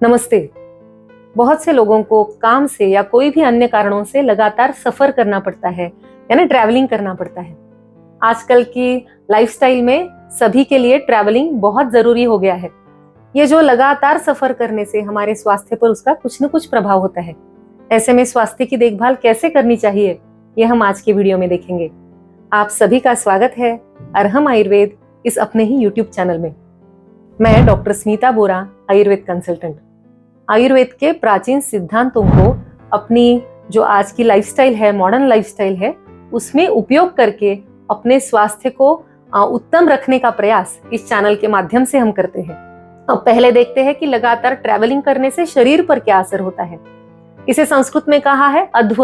नमस्ते। बहुत से लोगों को काम से या कोई भी अन्य कारणों से लगातार सफर करना पड़ता है, यानी ट्रैवलिंग करना पड़ता है। आजकल की लाइफस्टाइल में सभी के लिए ट्रैवलिंग बहुत जरूरी हो गया है। ये जो लगातार सफर करने से हमारे स्वास्थ्य पर उसका कुछ न कुछ प्रभाव होता है। ऐसे में स्वास्थ्य की देखभाल कैसे करनी चाहिए, ये हम आज के वीडियो में देखेंगे। आप सभी का स्वागत है अरहम आयुर्वेद इस अपने ही यूट्यूब चैनल में। मैं डॉक्टर स्मिता बोरा, आयुर्वेद कंसल्टेंट। आयुर्वेद के प्राचीन सिद्धांतों को अपनी जो आज की लाइफस्टाइल है, मॉडर्न लाइफस्टाइल है, उसमें उपयोग करके अपने स्वास्थ्य को उत्तम रखने का प्रयास इस चैनल के माध्यम से हम करते हैं। अब पहले देखते हैं कि लगातार ट्रैवलिंग करने से शरीर पर क्या असर होता है। इसे संस्कृत में कहा है अध्व,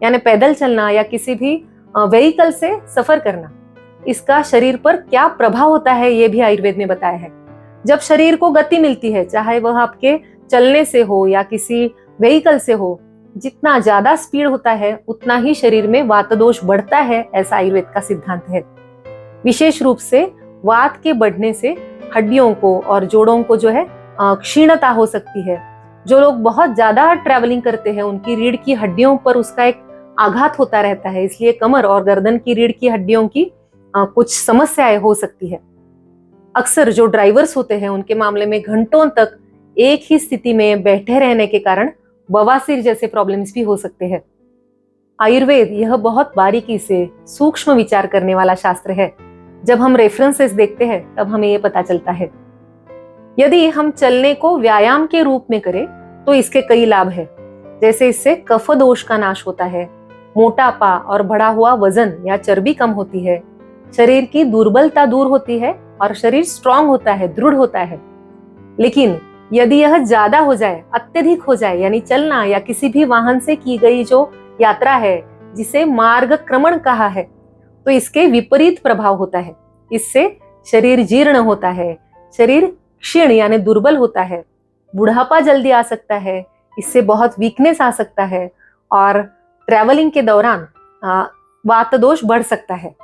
यानी पैदल चलना या किसी भी व्हीकल से सफर करना। इसका शरीर पर क्या प्रभाव होता है ये भी आयुर्वेद में बताया है। जब शरीर को गति मिलती है, चाहे वह आपके चलने से हो या किसी व्हीकल से हो, जितना ज्यादा स्पीड होता है उतना ही शरीर में वात दोष बढ़ता है, ऐसा आयुर्वेद का सिद्धांत है। विशेष रूप से वात के बढ़ने से हड्डियों को और जोड़ों को जो है क्षीणता हो सकती है। जो लोग बहुत ज्यादा ट्रैवलिंग करते हैं उनकी रीढ़ की हड्डियों पर उसका एक आघात होता रहता है, इसलिए कमर और गर्दन की रीढ़ की हड्डियों की कुछ समस्याएं हो सकती है। अक्सर जो ड्राइवर्स होते हैं उनके मामले में घंटों तक एक ही स्थिति में बैठे रहने के कारण बवासीर जैसे प्रॉब्लम्स भी हो सकते हैं। आयुर्वेद यह बहुत बारीकी से सूक्ष्म विचार करने वाला शास्त्र है। जब हम रेफरेंसेस देखते हैं तब हमें यह पता चलता है। यदि हम चलने को व्यायाम के रूप में करें तो इसके कई लाभ है। जैसे इससे कफ दोष का नाश होता है, मोटापा और बढ़ा हुआ वजन या चर्बी कम होती है, शरीर की दुर्बलता दूर होती है और शरीर स्ट्रांग होता है, दृढ़ होता है। लेकिन यदि यह ज्यादा हो जाए, अत्यधिक हो जाए, यानी चलना या किसी भी वाहन से की गई जो यात्रा है जिसे मार्गक्रमण कहा है, तो इसके विपरीत प्रभाव होता है। इससे शरीर जीर्ण होता है, शरीर क्षीण यानी दुर्बल होता है, बुढ़ापा जल्दी आ सकता है, इससे बहुत वीकनेस आ सकता है और ट्रैवलिंग के दौरान वात दोष बढ़ सकता है।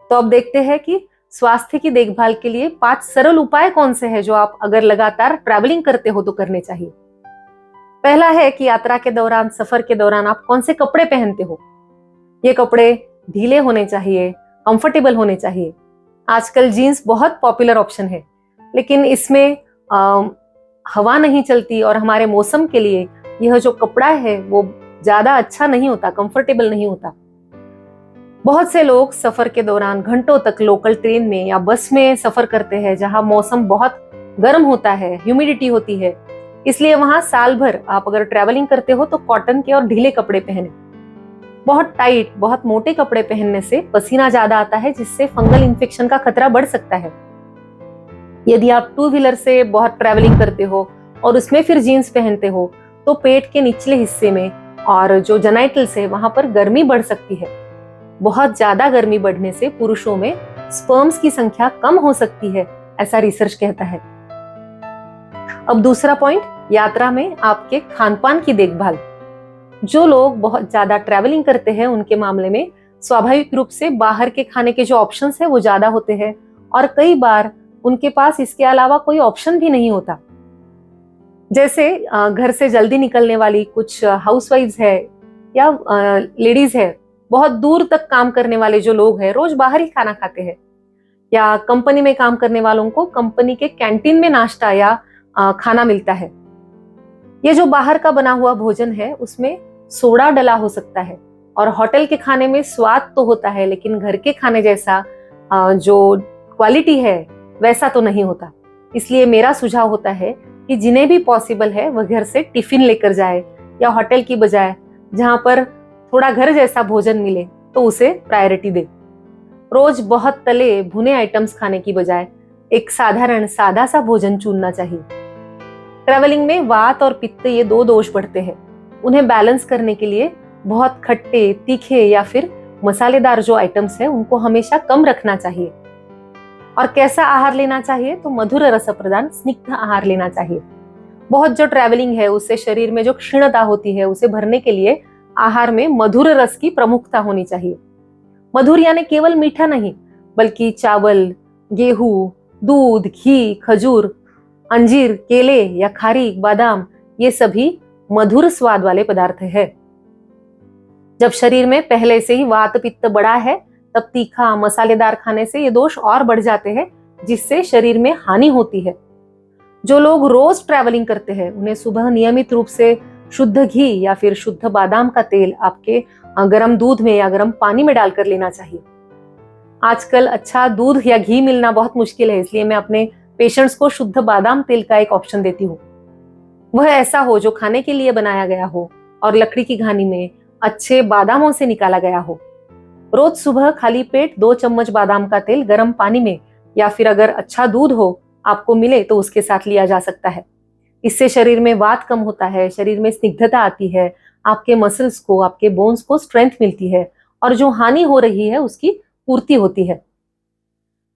तो अब देखते हैं कि स्वास्थ्य की देखभाल के लिए 5 सरल उपाय कौन से हैं जो आप अगर लगातार ट्रैवलिंग करते हो तो करने चाहिए। पहला है कि यात्रा के दौरान, सफर के दौरान आप कौन से कपड़े पहनते हो। ये कपड़े ढीले होने चाहिए, कंफर्टेबल होने चाहिए। आजकल जीन्स बहुत पॉपुलर ऑप्शन है, लेकिन इसमें हवा नहीं चलती और हमारे मौसम के लिए यह जो कपड़ा है वो ज्यादा अच्छा नहीं होता, कंफर्टेबल नहीं होता। बहुत से लोग सफर के दौरान घंटों तक लोकल ट्रेन में या बस में सफर करते हैं, जहां मौसम बहुत गर्म होता है, ह्यूमिडिटी होती है। इसलिए वहां साल भर आप अगर ट्रैवलिंग करते हो तो कॉटन के और ढीले कपड़े पहने। बहुत टाइट, बहुत मोटे कपड़े पहनने से पसीना ज्यादा आता है, जिससे फंगल इन्फेक्शन का खतरा बढ़ सकता है। यदि आप 2 व्हीलर से बहुत ट्रैवलिंग करते हो और उसमें फिर जीन्स पहनते हो तो पेट के निचले हिस्से में और जो जेनाइटल्स है वहां पर गर्मी बढ़ सकती है। बहुत ज्यादा गर्मी बढ़ने से पुरुषों में स्पर्म्स की संख्या कम हो सकती है, ऐसा रिसर्च कहता है। अब दूसरा पॉइंट, यात्रा में आपके खानपान की देखभाल। जो लोग बहुत ज्यादा ट्रैवलिंग करते हैं उनके मामले में स्वाभाविक रूप से बाहर के खाने के जो ऑप्शंस है वो ज्यादा होते हैं और कई बार उनके पास इसके अलावा कोई ऑप्शन भी नहीं होता। जैसे घर से जल्दी निकलने वाली कुछ हाउसवाइफ्स है या लेडीज है, बहुत दूर तक काम करने वाले जो लोग हैं रोज बाहर ही खाना खाते हैं, या कंपनी में काम करने वालों को कंपनी के कैंटीन में नाश्ता या खाना मिलता है। ये जो बाहर का बना हुआ भोजन है उसमें सोडा डला हो सकता है और होटल के खाने में स्वाद तो होता है लेकिन घर के खाने जैसा जो क्वालिटी है वैसा तो नहीं होता। इसलिए मेरा सुझाव होता है कि जिन्हें भी पॉसिबल है वह घर से टिफिन लेकर जाए या होटल की बजाय जहां पर थोड़ा घर जैसा भोजन मिले तो उसे प्रायोरिटी दे। रोज बहुत तले भुने आइटम्स खाने की बजाय एक साधारण सादा सा भोजन चुनना चाहिए। ट्रैवलिंग में वात और पित्त ये 2 दोष बढ़ते हैं। उन्हें बैलेंस करने के लिए बहुत खट्टे, तीखे या फिर मसालेदार जो आइटम्स है उनको हमेशा कम रखना चाहिए। और कैसा आहार लेना चाहिए, तो मधुर रस प्रदान स्निग्ध आहार लेना चाहिए। बहुत जो ट्रैवलिंग है उससे शरीर में जो क्षीणता होती है उसे भरने के लिए आहार में मधुर रस की प्रमुखता होनी चाहिए। मधुर यानी केवल मीठा नहीं, बल्कि चावल, गेहूं, दूध, घी, खजूर अंजीर, केले या खारीक, बादाम, ये सभी मधुर स्वाद वाले पदार्थ है। जब शरीर में पहले से ही वात पित्त बड़ा है, तब तीखा मसालेदार खाने से ये दोष और बढ़ जाते हैं, जिससे शरीर में हानि होती है। जो लोग रोज ट्रैवलिंग करते हैं, उन्हें सुबह नियमित रूप से शुद्ध घी या फिर शुद्ध बादाम का तेल आपके गर्म दूध में या गर्म पानी में डालकर लेना चाहिए। आजकल अच्छा दूध या घी मिलना बहुत मुश्किल है, इसलिए मैं अपने पेशेंट्स को शुद्ध बादाम तेल का एक ऑप्शन देती हूँ। वह ऐसा हो जो खाने के लिए बनाया गया हो और लकड़ी की घानी में अच्छे बादामों से निकाला गया हो। रोज सुबह खाली पेट 2 चम्मच बादाम का तेल गर्म पानी में या फिर अगर अच्छा दूध हो आपको मिले तो उसके साथ लिया जा सकता है। इससे शरीर में वात कम होता है, शरीर में स्निग्धता आती है, आपके मसल्स को, आपके बोन्स को स्ट्रेंथ मिलती है और जो हानि हो रही है उसकी पूर्ति होती है।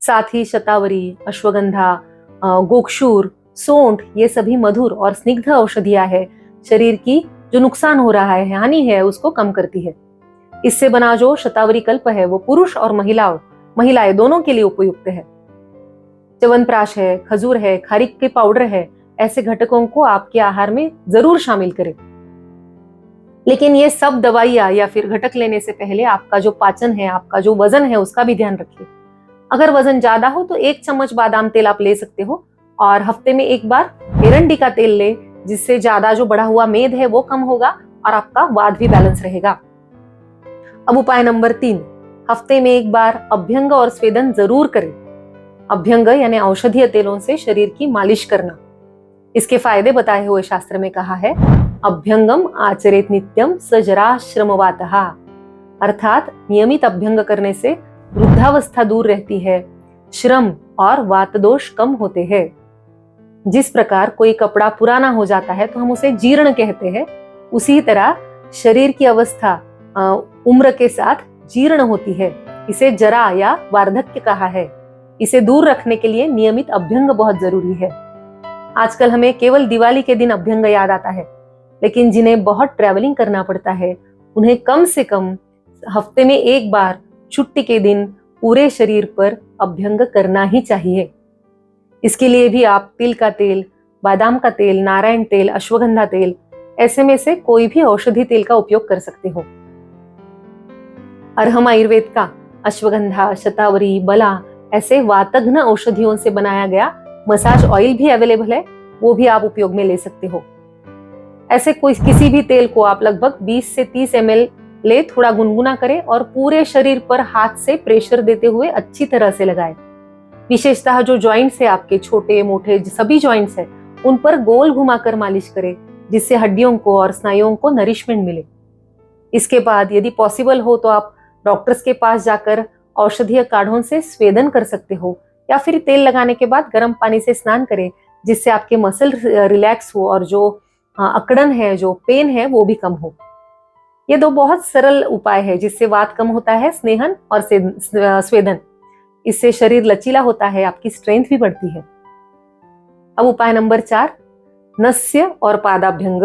साथ ही शतावरी, अश्वगंधा, गोक्षूर, सोंठ, ये सभी मधुर और स्निग्ध औषधियां है, शरीर की जो नुकसान हो रहा है, हानि है, उसको कम करती है। इससे बना जो शतावरी कल्प है वो पुरुष और महिलाएं दोनों के लिए उपयुक्त है। च्यवनप्राश है, खजूर है, खारीक के पाउडर है, ऐसे घटकों को आपके आहार में जरूर शामिल करें। लेकिन ये सब दवाइयां या फिर घटक लेने से पहले आपका जो पाचन है, आपका जो वजन है, उसका भी ध्यान रखिए। अगर वजन ज्यादा हो तो 1 चम्मच बादाम तेल आप ले सकते हो और हफ्ते में एक बार एरंडी का तेल ले, जिससे ज्यादा जो बढ़ा हुआ मेद है वो कम होगा और आपका वात भी बैलेंस रहेगा। अब उपाय नंबर 3, हफ्ते में एक बार अभ्यंग और स्वेदन जरूर करें। अभ्यंग यानी औषधीय तेलों से शरीर की मालिश करना। इसके फायदे बताए हुए शास्त्र में कहा है, अभ्यंगम आचरेत नित्यम सजरा श्रमवातः, अर्थात नियमित अभ्यंग करने से वृद्धावस्था दूर रहती है, श्रम और वात दोष कम होते हैं। जिस प्रकार कोई कपड़ा पुराना हो जाता है तो हम उसे जीर्ण कहते हैं, उसी तरह शरीर की अवस्था उम्र के साथ जीर्ण होती है। इसे जरा या वार्धक्य कहा है। इसे दूर रखने के लिए नियमित अभ्यंग बहुत जरूरी है। आजकल हमें केवल दिवाली के दिन अभ्यंग याद आता है, लेकिन जिन्हें बहुत ट्रैवलिंग करना पड़ता है उन्हें कम से कम हफ्ते में एक बार छुट्टी के दिन पूरे शरीर पर अभ्यंग करना ही चाहिए। इसके लिए भी आप तिल का तेल, बादाम का तेल, नारायण तेल, अश्वगंधा तेल, ऐसे में से कोई भी औषधि तेल का उपयोग कर सकते हो। अरहम आयुर्वेद का अश्वगंधा, शतावरी, बला, ऐसे वातघ्न औषधियों से बनाया गया मसाज ऑयल भी अवेलेबल है, वो भी आप उपयोग में ले सकते हो। ऐसे कोई किसी भी तेल को आप लगभग 20 से 30 ml ले, थोड़ा गुनगुना करें और पूरे शरीर पर हाथ से प्रेशर देते हुए अच्छी तरह से लगाएं। विशेषतः जो जॉइंट्स है आपके, छोटे मोटे सभी जॉइंट्स है, उन पर गोल घुमाकर मालिश करें, जिससे हड्डियों को और स्नायुओं को नरिशमेंट मिले। इसके बाद यदि पॉसिबल हो तो आप डॉक्टर्स के पास जाकर औषधीय काढ़ों से स्वेदन कर सकते हो, या फिर तेल लगाने के बाद गर्म पानी से स्नान करें, जिससे आपके मसल रिलैक्स हो और जो अकड़न है, जो पेन है, वो भी कम हो। ये 2 बहुत सरल उपाय है जिससे वात कम होता है, स्नेहन और स्वेदन। इससे शरीर लचीला होता है, आपकी स्ट्रेंथ भी बढ़ती है। अब उपाय नंबर 4, नस्य और पादाभ्यंग।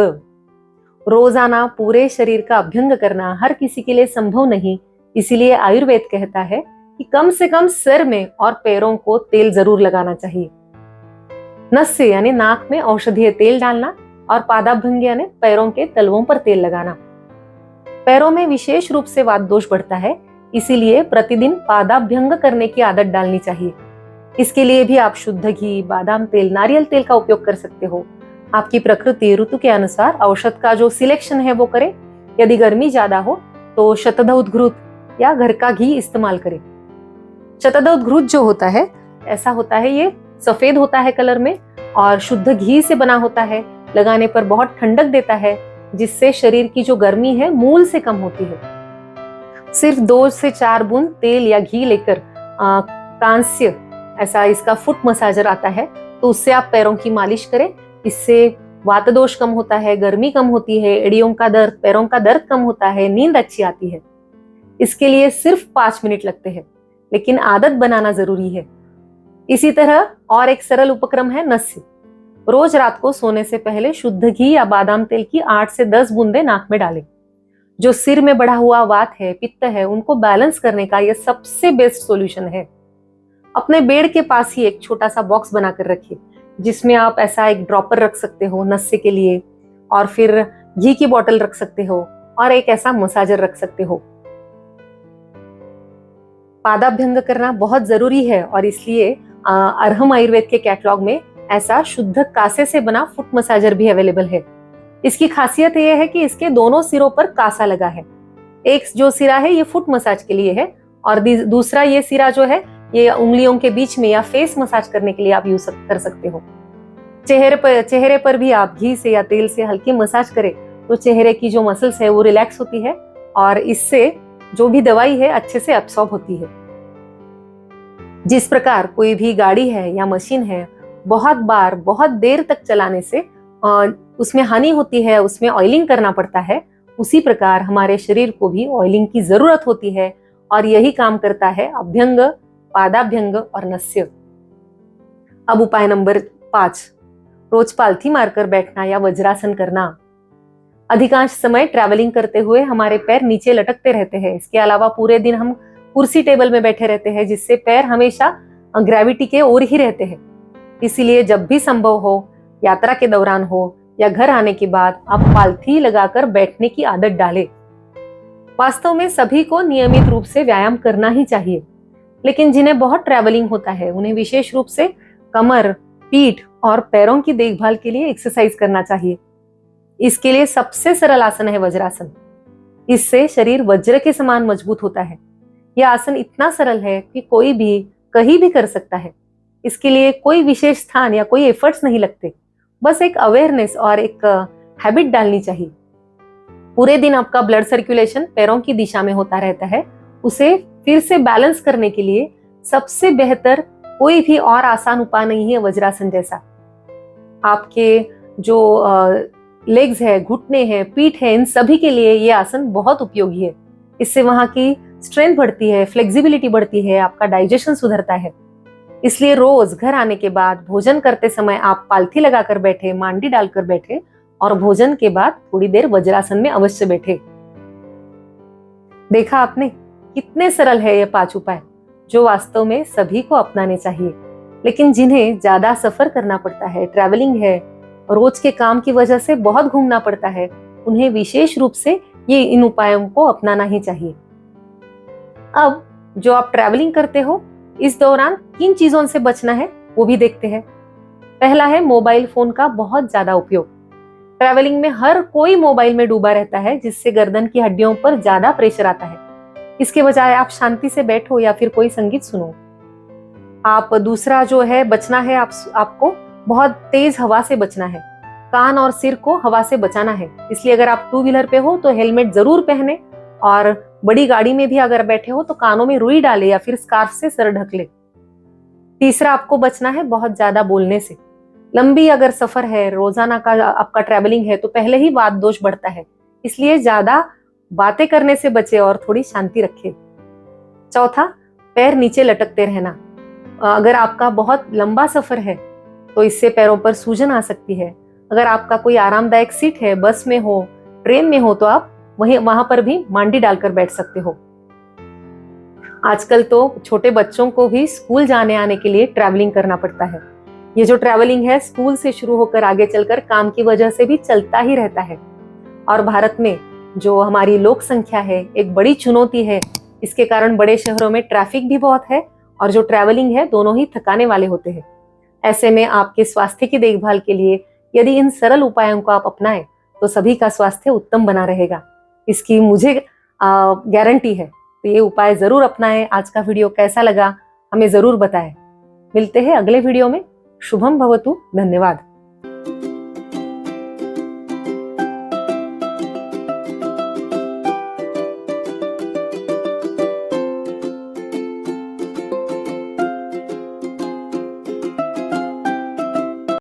रोजाना पूरे शरीर का अभ्यंग करना हर किसी के लिए संभव नहीं, इसीलिए आयुर्वेद कहता है कि कम से कम सिर में और पैरों को तेल जरूर लगाना चाहिए। नस्य यानी नाक में औषधीय तेल डालना और पादाभ्यंग यानी पैरों के तलवों पर तेल लगाना। पैरों में विशेष रूप से वात दोष बढ़ता है, इसीलिए प्रतिदिन पादाभ्यंग करने की आदत डालनी चाहिए। इसके लिए भी आप शुद्ध घी, बादाम तेल, नारियल तेल का उपयोग कर सकते हो। आपकी प्रकृति, ऋतु के अनुसार औषध का जो सिलेक्शन है वो करें। यदि गर्मी ज्यादा हो तो शतधौत घृत या घर का घी इस्तेमाल करें। शतधौत घृत जो होता है, ऐसा होता है, ये सफेद होता है कलर में और शुद्ध घी से बना होता है। लगाने पर बहुत ठंडक देता है, जिससे शरीर की जो गर्मी है मूल से कम होती है। सिर्फ 2 से 4 बूंद तेल या घी लेकर कांस्य, ऐसा इसका फुट मसाजर आता है, तो उससे आप पैरों की मालिश करें। इससे वात दोष कम होता है, गर्मी कम होती है, एड़ियों का दर्द, पैरों का दर्द कम होता है, नींद अच्छी आती है। इसके लिए सिर्फ 5 मिनट लगते हैं, लेकिन आदत बनाना जरूरी है। इसी तरह और एक सरल उपक्रम है नस्य। रोज रात को सोने से पहले शुद्ध घी या बादाम तेल की 8 से 10 बूंदे नाक में डालें। जो सिर में बढ़ा हुआ वात है, पित्त है, उनको बैलेंस करने का यह सबसे बेस्ट सॉल्यूशन है। अपने बेड के पास ही एक छोटा सा बॉक्स बनाकर रखिए। जिसमें आप ऐसा एक ड्रॉपर रख सकते हो नस्य के लिए, और फिर घी की बोतल रख सकते हो, और एक ऐसा मसाजर रख सकते हो। पादाभ्यंग करना बहुत जरूरी है, और इसलिए अरहम आयुर्वेद के कैटलॉग में ऐसा शुद्ध कासे से बना फुट मसाजर भी अवेलेबल है। इसकी खासियत यह है कि इसके दोनों सिरों पर कासा लगा है। एक जो सिरा है ये फुट मसाज के लिए है, और दूसरा ये सिरा जो है ये उंगलियों के बीच में या फेस मसाज करने के लिए आप यूज कर सकते हो। चेहरे पर भी आप घी से या तेल से हल्की मसाज करें तो चेहरे की जो मसल्स है वो रिलैक्स होती है, और इससे जो भी दवाई है अच्छे से एब्सॉर्ब होती है। जिस प्रकार कोई भी गाड़ी है या मशीन है बहुत बार बहुत देर तक चलाने से उसमें हानि होती है, उसमें ऑयलिंग करना पड़ता है, उसी प्रकार हमारे शरीर को भी ऑयलिंग की जरूरत होती है, और यही काम करता है अभ्यंग, पादाभ्यंग और नस्य। अब उपाय नंबर 5, रोज पालथी मारकर बैठना या वज्रासन करना। अधिकांश समय ट्रैवलिंग करते हुए हमारे पैर नीचे लटकते रहते हैं। इसके अलावा पूरे दिन हम कुर्सी टेबल में बैठे रहते हैं, जिससे पैर हमेशा ग्रेविटी के ओर ही रहते हैं। इसीलिए जब भी संभव हो, यात्रा के दौरान हो या घर आने के बाद, आप पालथी लगाकर बैठने की आदत डालें। वास्तव में सभी को नियमित रूप से व्यायाम करना ही चाहिए, लेकिन जिन्हें बहुत ट्रैवलिंग होता है उन्हें विशेष रूप से कमर, पीठ और पैरों की देखभाल के लिए एक्सरसाइज करना चाहिए। इसके लिए सबसे सरल आसन है वज्रासन। इससे शरीर वज्र के समान मजबूत होता है। यह आसन इतना सरल है कि कोई भी कहीं भी कर सकता है। इसके लिए कोई विशेष स्थान या कोई एफर्ट्स नहीं लगते, बस एक अवेयरनेस और एक हैबिट डालनी चाहिए। पूरे दिन आपका ब्लड सर्कुलेशन पैरों की दिशा में होता रहता है। उसे फिर से बैलेंस करने के लिए सबसे बेहतर कोई भी और आसान उपाय नहीं है वज्रासन जैसा। आपके जो लेग्स है, घुटने हैं, पीठ है, इन सभी के लिए ये आसन बहुत उपयोगी है। इससे वहां की स्ट्रेंथ बढ़ती है, फ्लेक्सिबिलिटी बढ़ती है, आपका डाइजेशन सुधरता है। इसलिए रोज घर आने के बाद भोजन करते समय आप पालथी लगाकर बैठे, मांडी डालकर बैठे, और भोजन के बाद थोड़ी देर वज्रासन में अवश्य बैठे। देखा आपने कितने सरल है ये 5 उपाय, जो वास्तव में सभी को अपनाने चाहिए। लेकिन जिन्हें ज्यादा सफर करना पड़ता है, ट्रैवलिंग है, रोज के काम की वजह से बहुत घूमना पड़ता है, उन्हें विशेष रूप से ये इन उपायों को अपनाना ही चाहिए। अब जो आप ट्रैवलिंग करते हो इस दौरान किन चीजों से बचना है वो भी देखते हैं। पहला है मोबाइल फोन का बहुत ज्यादा उपयोग। ट्रैवलिंग में हर कोई मोबाइल में डूबा रहता है, जिससे गर्दन की हड्डियों पर ज्यादा प्रेशर आता है। इसके बजाय आप शांति से बैठो या फिर कोई संगीत सुनो। आप दूसरा जो है बचना है, आपको बहुत तेज हवा से बचना है। कान और सिर को हवा से बचाना है। इसलिए अगर आप 2 व्हीलर पे हो तो हेलमेट जरूर पहने, और बड़ी गाड़ी में भी अगर बैठे हो तो कानों में रुई डाले या फिर स्कार्फ से सर ढक ले। तीसरा, आपको बचना है बहुत ज्यादा बोलने से। लंबी अगर सफर है, रोजाना का आपका ट्रैवलिंग है, तो पहले ही वात दोष बढ़ता है। इसलिए ज्यादा बातें करने से बचे और थोड़ी शांति रखे। चौथा, पैर नीचे लटकते रहना। अगर आपका बहुत लंबा सफर है तो इससे पैरों पर सूजन आ सकती है। अगर आपका कोई आरामदायक सीट है, बस में हो, ट्रेन में हो, तो आप वहां पर भी मांडी डालकर बैठ सकते हो। आजकल तो छोटे बच्चों को भी स्कूल जाने आने के लिए ट्रैवलिंग करना पड़ता है। ये जो ट्रैवलिंग है स्कूल से शुरू होकर आगे चलकर काम की वजह से भी चलता ही रहता है। और भारत में जो हमारी लोक संख्या है एक बड़ी चुनौती है। इसके कारण बड़े शहरों में ट्रैफिक भी बहुत है, और जो ट्रैवलिंग है दोनों ही थकाने वाले होते हैं। ऐसे में आपके स्वास्थ्य की देखभाल के लिए यदि इन सरल उपायों को आप अपनाएं तो सभी का स्वास्थ्य उत्तम बना रहेगा। इसकी मुझे गारंटी है। तो ये उपाय जरूर अपनाएं। आज का वीडियो कैसा लगा हमें जरूर बताएं। मिलते हैं अगले वीडियो में। शुभम भवतु। धन्यवाद।